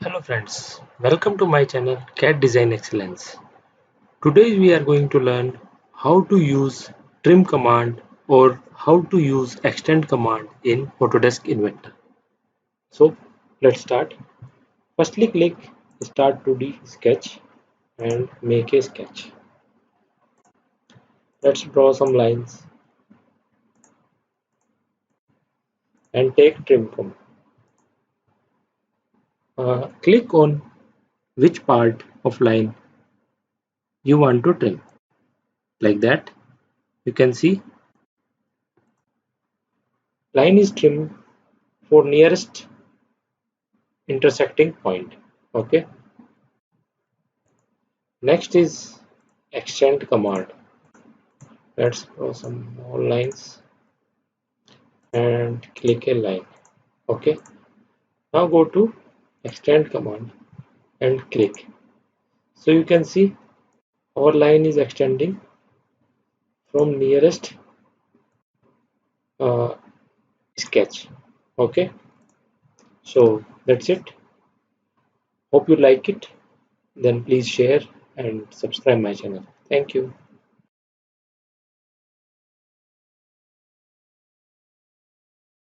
Hello friends, welcome to my channel CAD Design Excellence. Today we are going to learn how to use trim command or how to use extend command in Autodesk Inventor. So let's start. Firstly click start 2D sketch and make a sketch. Let's draw some lines and take trim command. Click on which part of line you want to trim. Like that you can see line is trimmed for nearest intersecting point. Okay, next is extend command. Let's draw some more lines and click a line. Okay, now go to extend command and click. So you can see our line is extending from nearest uh, sketch. Okay, so that's it. Hope you like it. Then please share and subscribe my channel. Thank you.